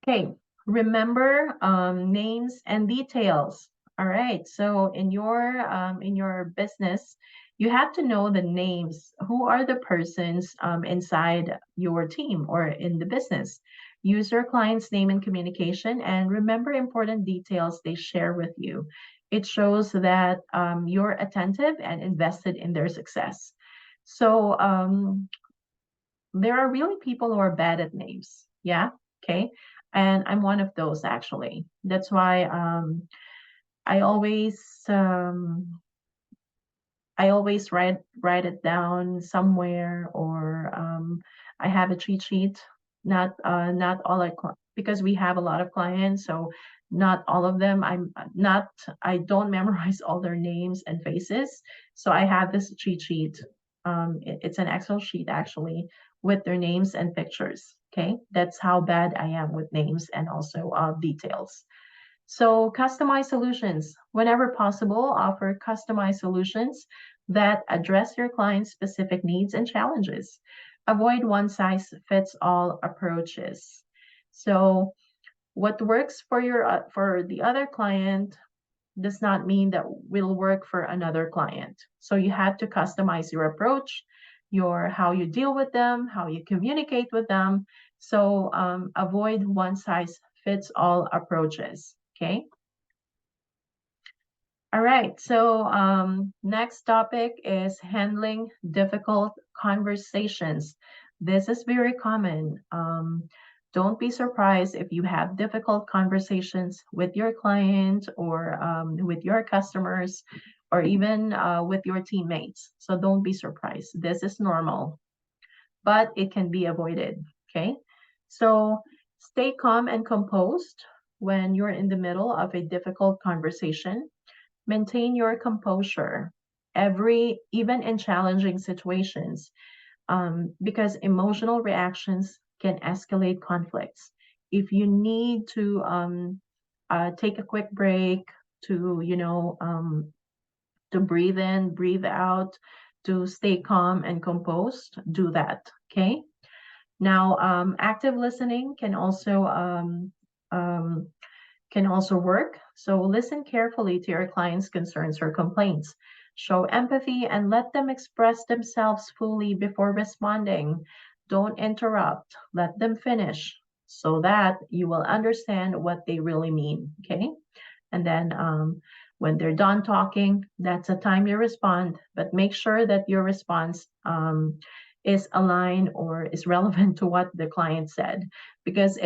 Okay, remember names and details. All right, so in your business, you have to know the names. Who are the persons inside your team or in the business? Use your client's name in communication and remember important details they share with you. It shows that you're attentive and invested in their success. So there are really people who are bad at names. Yeah, okay. And I'm one of those actually. That's why I always um, I always write it down somewhere, or I have a cheat sheet. Not all because we have a lot of clients, so not all of them. I don't memorize all their names and faces. So I have this cheat sheet. It's an Excel sheet actually with their names and pictures. Okay, that's how bad I am with names and also details. So customize solutions. Whenever possible, offer customized solutions that address your client's specific needs and challenges. Avoid one-size-fits-all approaches. So what works for the other client does not mean that will work for another client. So you have to customize your approach, your how you deal with them, how you communicate with them. So avoid one-size-fits-all approaches. Okay. All right. So next topic is handling difficult conversations. This is very common. Don't be surprised if you have difficult conversations with your client or with your customers or even with your teammates. So don't be surprised. This is normal, but it can be avoided. Okay. So stay calm and composed when you're in the middle of a difficult conversation. Maintain your composure even in challenging situations, because emotional reactions can escalate conflicts. If you need to take a quick break to, to breathe in, breathe out, to stay calm and composed, do that. Okay. Now, active listening can also work. So listen carefully to your client's concerns or complaints. Show empathy and let them express themselves fully before responding. Don't interrupt. Let them finish so that you will understand what they really mean. Okay. And then when they're done talking, that's a time you respond. But make sure that your response is aligned or is relevant to what the client said, because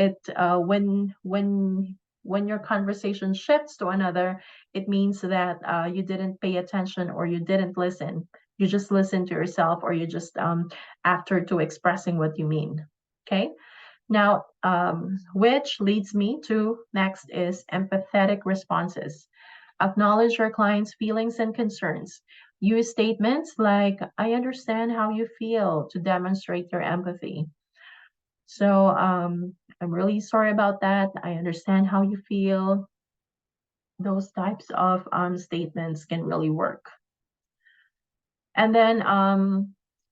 when your conversation shifts to another, it means that you didn't pay attention or you didn't listen. You just listen to yourself, or you just after to expressing what you mean. Okay. Now, which leads me to next is empathetic responses. Acknowledge your client's feelings and concerns. Use statements like, I understand how you feel, to demonstrate your empathy. So I'm really sorry about that. I understand how you feel. Those types of statements can really work. And then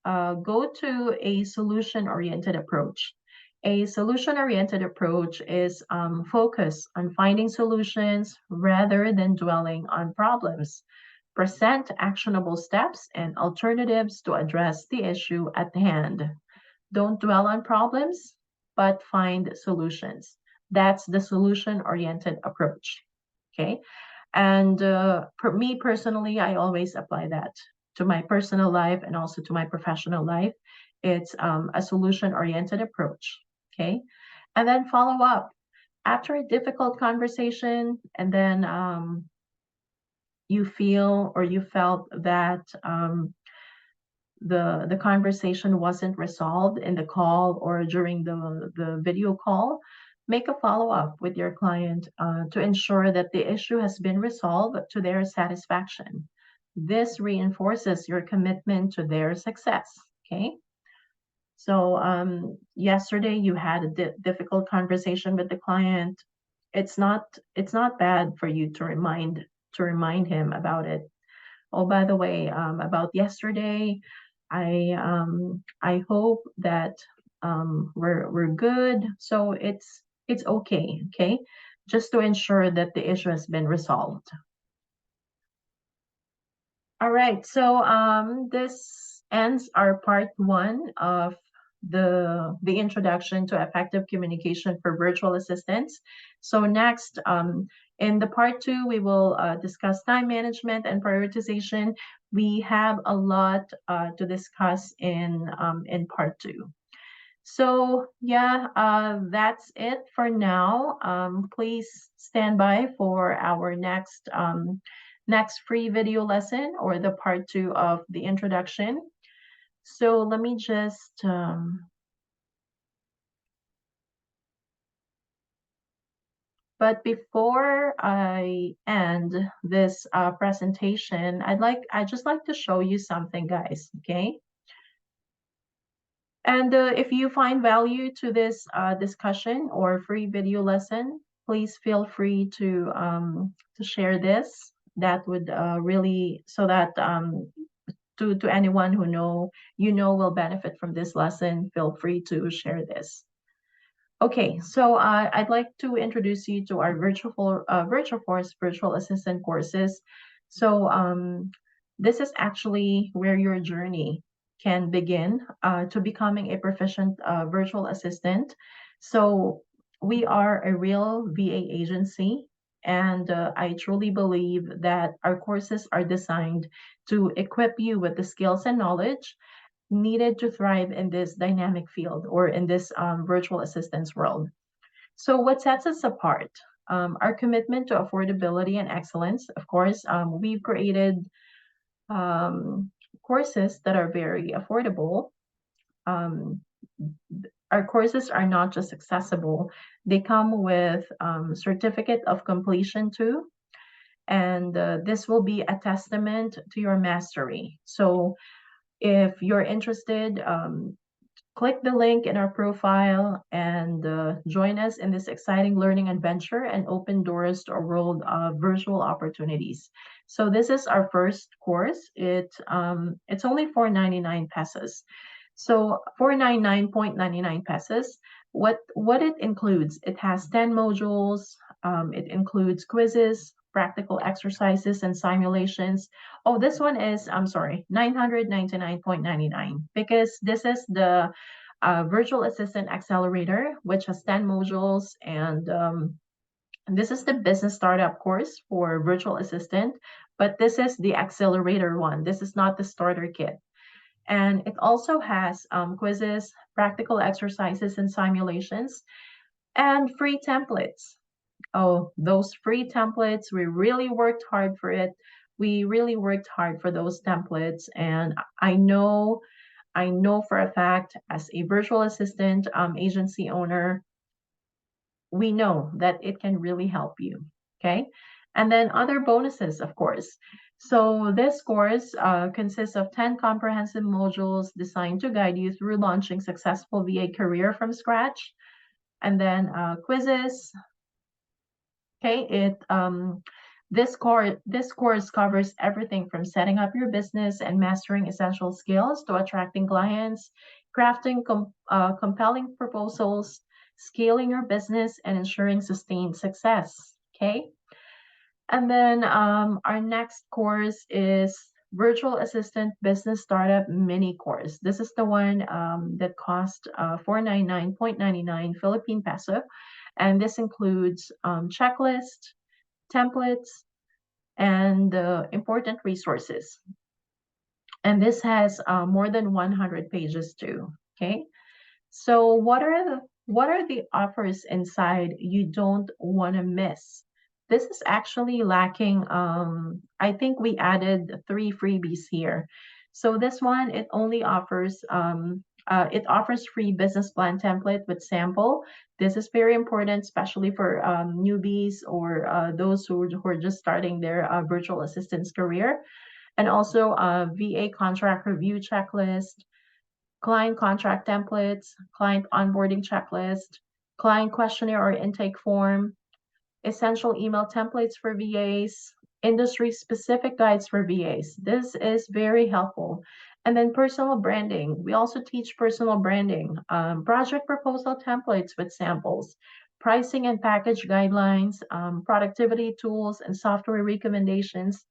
go to a solution-oriented approach. A solution-oriented approach is focus on finding solutions rather than dwelling on problems. Present actionable steps and alternatives to address the issue at hand. Don't dwell on problems. but find solutions. That's the solution-oriented approach, okay? And for me personally, I always apply that to my personal life and also to my professional life. It's a solution-oriented approach, okay? And then follow up. After a difficult conversation, and then you feel or you felt that the conversation wasn't resolved in the call or during the video call, make a follow-up with your client to ensure that the issue has been resolved to their satisfaction. This reinforces your commitment to their success, okay? So yesterday you had a difficult conversation with the client. It's not bad for you to remind him about it. Oh, by the way, about yesterday, I hope that we're good. So it's okay, okay? Just to ensure that the issue has been resolved. All right, so this ends our part 1 of the introduction to effective communication for virtual assistants. So next, in the part 2, we will discuss time management and prioritization. We have a lot to discuss in part 2. So yeah, that's it for now. Please stand by for our next free video lesson, or the part 2 of the introduction. So let me just but before I end this presentation, I'd just like to show you something, guys, okay? And if you find value to this discussion or free video lesson, please feel free to share this. That would really, so that to anyone who will benefit from this lesson, feel free to share this. Okay, so I'd like to introduce you to our Virtuaforce virtual assistant courses. So this is actually where your journey can begin to becoming a proficient virtual assistant. So we are a real VA agency, and I truly believe that our courses are designed to equip you with the skills and knowledge needed to thrive in this dynamic field, or in this virtual assistance world. So what sets us apart? Our commitment to affordability and excellence. Of course, we've created courses that are very affordable. Our courses are not just accessible, they come with certificate of completion too. And this will be a testament to your mastery. So if you're interested, click the link in our profile and join us in this exciting learning adventure and open doors to a world of virtual opportunities. So this is our first course. It's only 499 pesos. So 499.99 pesos. What it includes? It has 10 modules. It includes quizzes, practical exercises, and simulations. Oh, this one is, I'm sorry, 999.99, because this is the Virtual Assistant Accelerator, which has 10 modules, and this is the business startup course for virtual assistant, but this is the accelerator one. This is not the starter kit. And it also has quizzes, practical exercises, and simulations, and free templates. Oh, those free templates, we really worked hard for it. We really worked hard for those templates. And I know for a fact, as a virtual assistant agency owner, we know that it can really help you, okay? And then other bonuses, of course. So this course consists of 10 comprehensive modules designed to guide you through launching successful VA career from scratch. And then quizzes. Okay, this course covers everything from setting up your business and mastering essential skills to attracting clients, crafting compelling proposals, scaling your business, and ensuring sustained success. Okay, and then our next course is Virtual Assistant Business Startup Mini Course. This is the one that cost 499.99 Philippine peso. And this includes checklist, templates, and important resources. And this has more than 100 pages too. Okay. So what are the offers inside you don't want to miss? This is actually lacking. I think we added 3 freebies here. So this one, it offers free business plan template with sample. This is very important, especially for newbies or those who are just starting their virtual assistance career. And also a VA contract review checklist, client contract templates, client onboarding checklist, client questionnaire or intake form, essential email templates for VAs, industry-specific guides for VAs. This is very helpful. And then personal branding. We also teach personal branding, project proposal templates with samples, pricing and package guidelines, productivity tools, and software recommendations.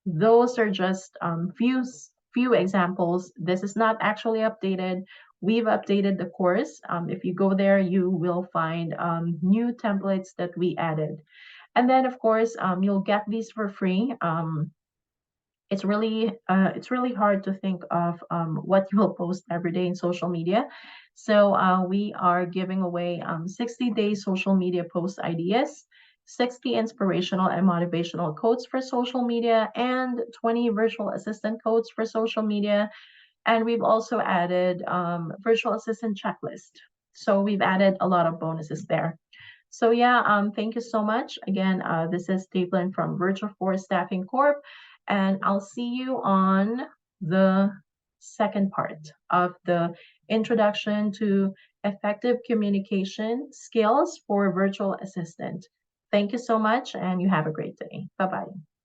Those are just few examples. This is not actually updated. We've updated the course. If you go there, you will find new templates that we added. And then, of course, you'll get these for free. It's really hard to think of what you will post every day in social media. So we are giving away 60-day social media post ideas, 60 inspirational and motivational quotes for social media, and 20 virtual assistant quotes for social media. And we've also added virtual assistant checklist. So we've added a lot of bonuses there. So yeah, thank you so much. Again, this is Staplen from Virtuaforce Staffing Corp. And I'll see you on the second part of the introduction to effective communication skills for virtual assistant. Thank you so much, and you have a great day. Bye-bye.